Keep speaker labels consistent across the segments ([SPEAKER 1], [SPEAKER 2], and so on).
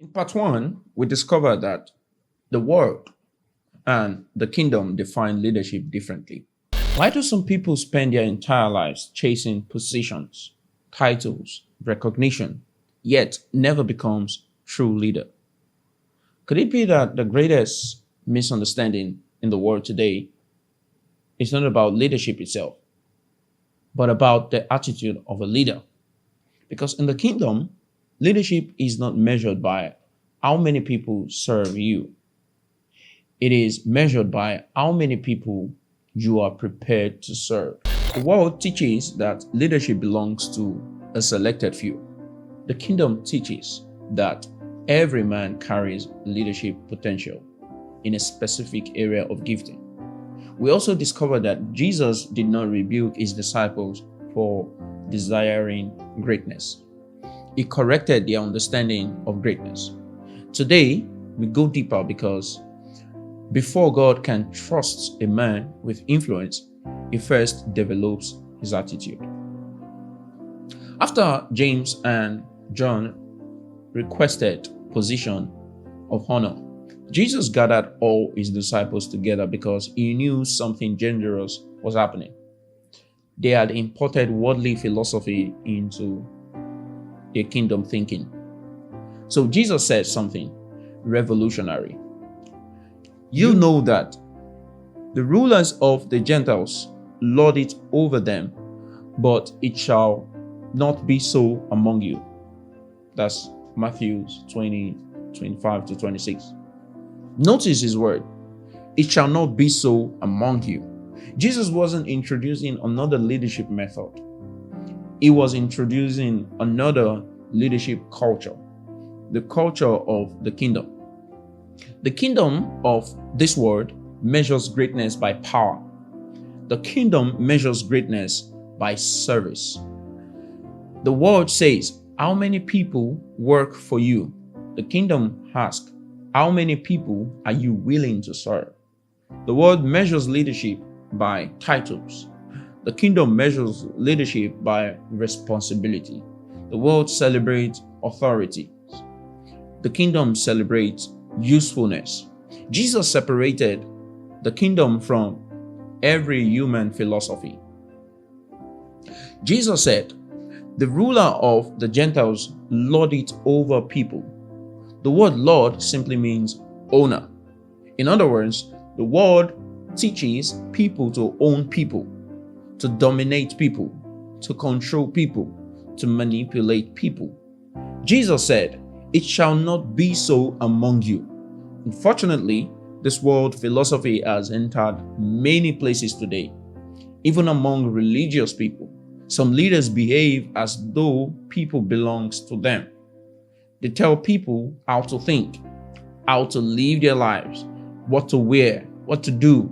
[SPEAKER 1] In part one, we discovered that the world and the kingdom define leadership differently. Why do some people spend their entire lives chasing positions, titles, recognition, yet never becomes true leader? Could it be that the greatest misunderstanding in the world today is not about leadership itself, but about the attitude of a leader? Because in the kingdom, leadership is not measured by how many people serve you. It is measured by how many people you are prepared to serve. The world teaches that leadership belongs to a selected few. The kingdom teaches that every man carries leadership potential in a specific area of gifting. We also discovered that Jesus did not rebuke his disciples for desiring greatness. He corrected their understanding of greatness. Today, we go deeper because before God can trust a man with influence, he first develops his attitude. After James and John requested position of honor, Jesus gathered all his disciples together because he knew something dangerous was happening. They had imported worldly philosophy into their kingdom thinking. So Jesus said something revolutionary. You know that the rulers of the Gentiles lord it over them, but it shall not be so among you. That's Matthew 20, 25 to 26. Notice his word. It shall not be so among you. Jesus wasn't introducing another leadership method. He was introducing another leadership culture, the culture of the kingdom. The kingdom of this world measures greatness by power. The kingdom measures greatness by service. The world says, how many people work for you? The kingdom asks, how many people are you willing to serve? The world measures leadership by titles. The kingdom measures leadership by responsibility. The world celebrates authority. The kingdom celebrates usefulness. Jesus separated the kingdom from every human philosophy. Jesus said, the ruler of the Gentiles lord it over people. The word Lord simply means owner. In other words, the world teaches people to own people, to dominate people, to control people, to manipulate people. Jesus said, it shall not be so among you. Unfortunately, this world philosophy has entered many places today, even among religious people. Some leaders behave as though people belongs to them. They tell people how to think, how to live their lives, what to wear, what to do,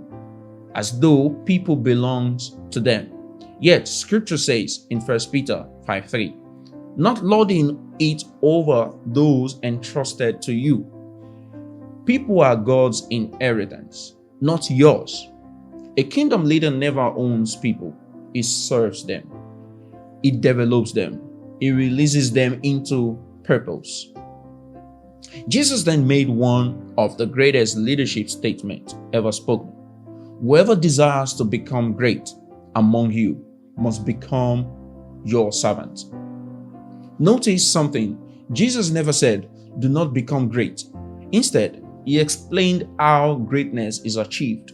[SPEAKER 1] as though people belongs to them. Yet scripture says in 1 Peter 5:3, not lording it over those entrusted to you. People are God's inheritance, not yours. A kingdom leader never owns people. He serves them. He develops them. He releases them into purpose. Jesus then made one of the greatest leadership statements ever spoken. Whoever desires to become great among you must become your servant. Notice something. Jesus never said, do not become great. Instead, he explained how greatness is achieved.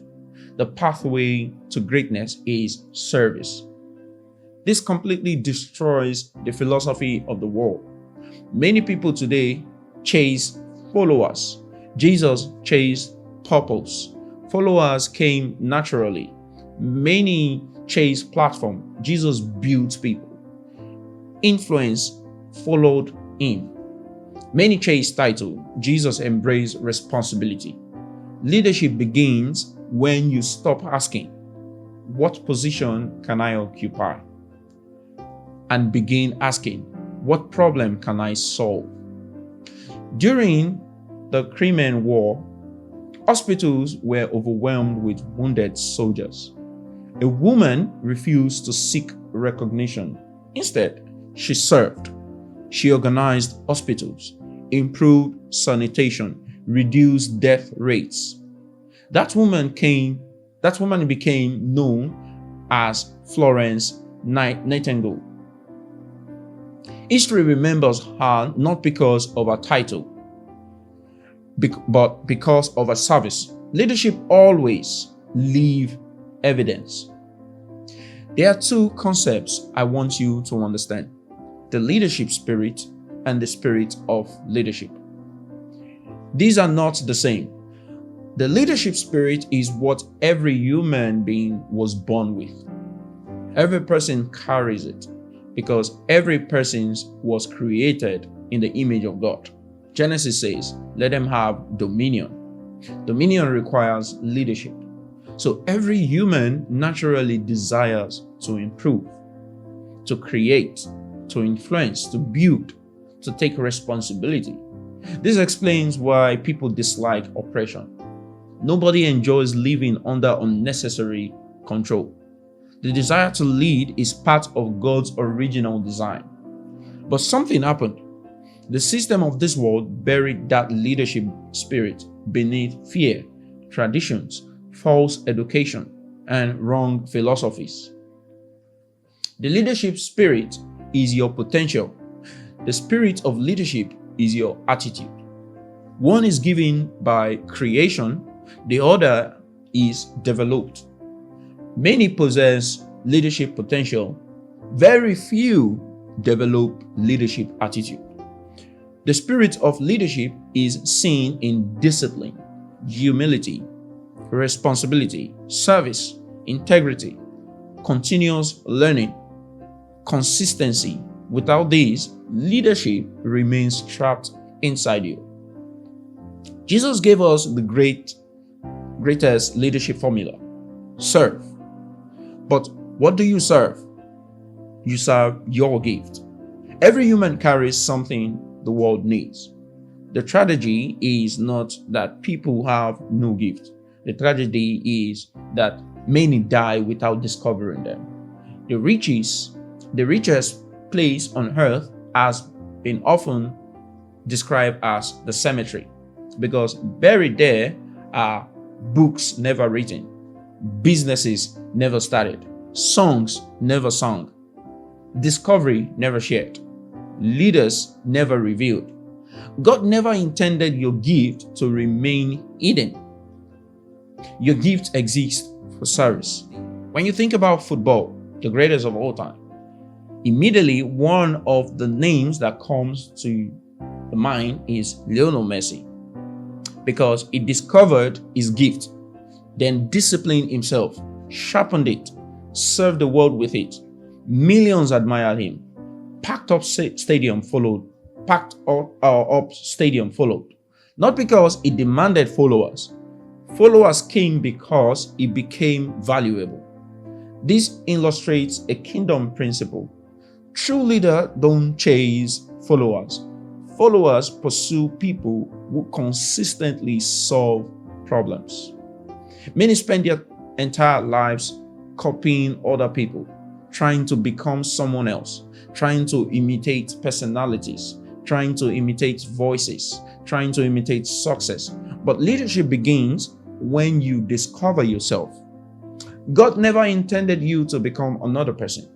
[SPEAKER 1] The pathway to greatness is service. This completely destroys the philosophy of the world. Many people today chase followers. Jesus chased purpose. Followers came naturally. Many chase platform. Jesus built people. Influence followed him. Many chase title. Jesus embraced responsibility. Leadership begins when you stop asking, what position can I occupy? And begin asking, what problem can I solve? During the Crimean War, hospitals were overwhelmed with wounded soldiers. A woman refused to seek recognition. Instead, she served. She organized hospitals. improved sanitation, reduced death rates. That woman became known as Florence Nightingale. History remembers her not because of her title, but because of her service. Leadership always leaves evidence. There are two concepts I want you to understand: the leadership spirit and the spirit of leadership. These are not the same. The leadership spirit is what every human being was born with. Every person carries it because every person was created in the image of God. Genesis says, let them have dominion. Dominion requires leadership. So every human naturally desires to improve, to create, to influence, to build, to take responsibility. This explains why people dislike oppression. Nobody enjoys living under unnecessary control. The desire to lead is part of God's original design. But something happened. The system of this world buried that leadership spirit beneath fear, traditions, false education, and wrong philosophies. The leadership spirit is your potential. The spirit of leadership is your attitude. One is given by creation, the other is developed. Many possess leadership potential, very few develop leadership attitude. The spirit of leadership is seen in discipline, humility, responsibility, service, integrity, continuous learning, consistency. Without these, leadership remains trapped inside you. Jesus gave us the greatest leadership formula: serve. But what do you serve? You serve your gift. Every human carries something the world needs. The tragedy is not that people have no gift. The tragedy is that many die without discovering them. The richest place on earth has been often described as the cemetery, because buried there are books never written, businesses never started, songs never sung, discovery never shared, leaders never revealed. God never intended your gift to remain hidden. Your gift exists for service. When you think about football, the greatest of all time, immediately one of the names that comes to the mind is Lionel Messi, because he discovered his gift, then disciplined himself, sharpened it, served the world with it. Millions admired him. Packed up stadium followed. Not because he demanded followers. Followers came because he became valuable. This illustrates a kingdom principle. True leaders don't chase followers. Followers pursue people who consistently solve problems. Many spend their entire lives copying other people, trying to become someone else, trying to imitate personalities, trying to imitate voices, trying to imitate success. But leadership begins when you discover yourself. God never intended you to become another person.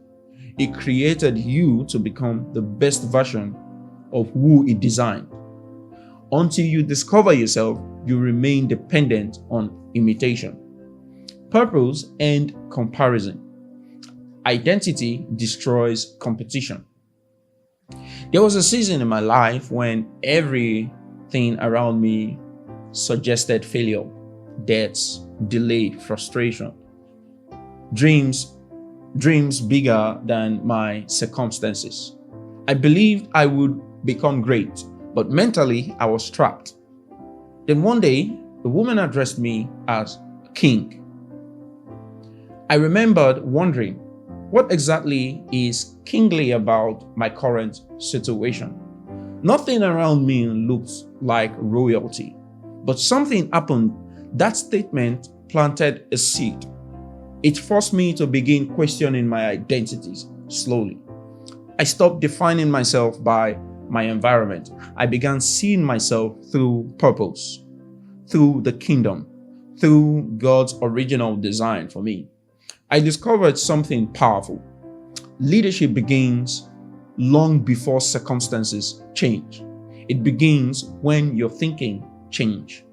[SPEAKER 1] He created you to become the best version of who He designed. Until you discover yourself, you remain dependent on imitation. Purpose and comparison. Identity destroys competition. There was a season in my life when everything around me suggested failure, debts, delay, frustration, dreams bigger than my circumstances. I believed I would become great, but mentally I was trapped. Then one day, the woman addressed me as king. I remembered wondering, what exactly is kingly about my current situation? Nothing around me looked like royalty, but something happened. That statement planted a seed. It forced me to begin questioning my identities slowly. I stopped defining myself by my environment, I began seeing myself through purpose, through the kingdom, through God's original design for me. I discovered something powerful. Leadership begins long before circumstances change. It begins when your thinking changes.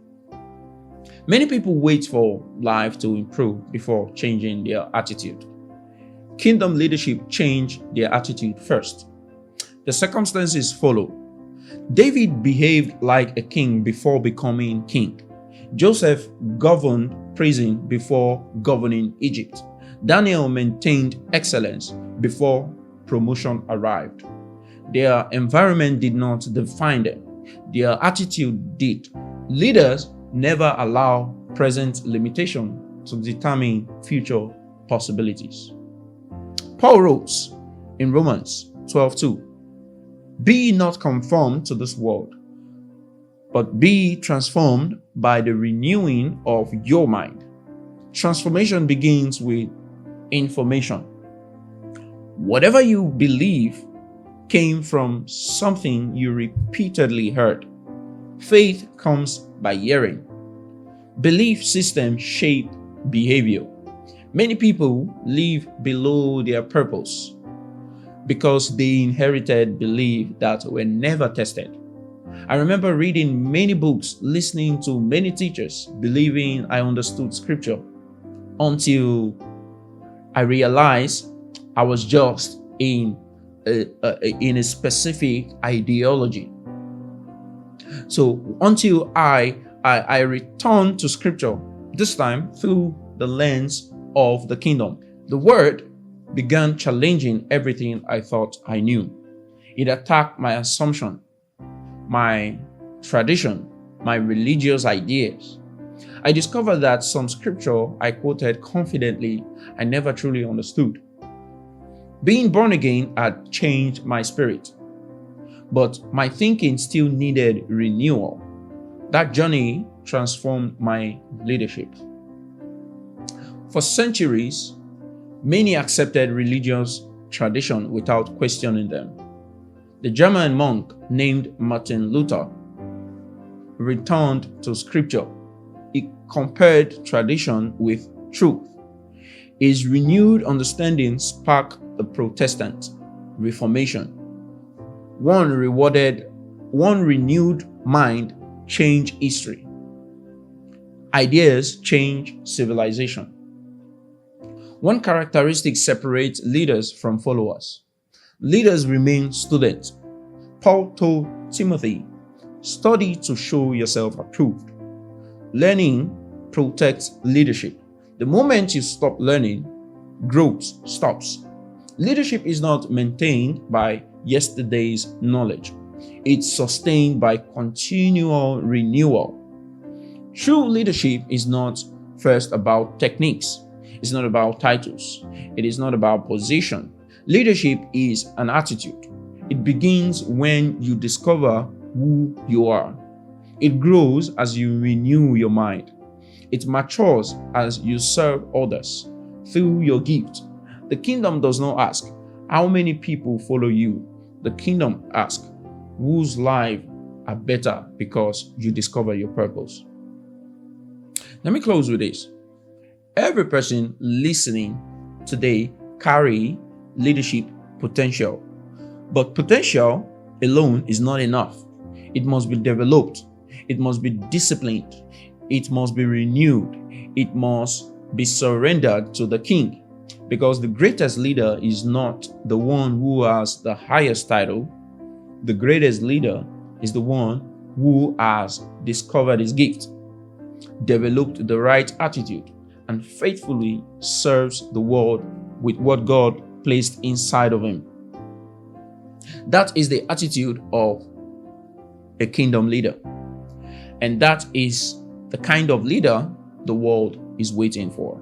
[SPEAKER 1] Many people wait for life to improve before changing their attitude. Kingdom leadership changed their attitude first. The circumstances follow. David behaved like a king before becoming king. Joseph governed prison before governing Egypt. Daniel maintained excellence before promotion arrived. Their environment did not define them. Their attitude did. Leaders never allow present limitation to determine future possibilities. Paul wrote in Romans 12:2, "Be ye not conformed to this world, but be transformed by the renewing of your mind." Transformation begins with information. Whatever you believe came from something you repeatedly heard. Faith comes by hearing. Belief systems shape behavior. Many people live below their purpose because they inherited beliefs that were never tested. I remember reading many books, listening to many teachers, believing I understood scripture until I realized I was just in a specific ideology. So until I returned to scripture, this time through the lens of the kingdom, the word began challenging everything I thought I knew. It attacked my assumption, my tradition, my religious ideas. I discovered that some scripture I quoted confidently I never truly understood. Being born again had changed my spirit, but my thinking still needed renewal. That journey transformed my leadership. For centuries, many accepted religious tradition without questioning them. The German monk named Martin Luther returned to scripture. He compared tradition with truth. His renewed understanding sparked the Protestant Reformation. One renewed mind changed history. Ideas change civilization. One characteristic separates leaders from followers. Leaders remain students. Paul told Timothy, "Study to show yourself approved." Learning protects leadership. The moment you stop learning, growth stops. Leadership is not maintained by yesterday's knowledge. It's sustained by continual renewal. True leadership is not first about techniques. It's not about titles. It is not about position. Leadership is an attitude. It begins when you discover who you are. It grows as you renew your mind. It matures as you serve others through your gift. The kingdom does not ask, how many people follow you? The kingdom asks, whose lives are better because you discover your purpose? Let me close with this. Every person listening today carry leadership potential, but potential alone is not enough. It must be developed. It must be disciplined. It must be renewed. It must be surrendered to the King, because the greatest leader is not the one who has the highest title. The greatest leader is the one who has discovered his gift, developed the right attitude, and faithfully serves the world with what God placed inside of him. That is the attitude of a kingdom leader. And that is the kind of leader the world is waiting for.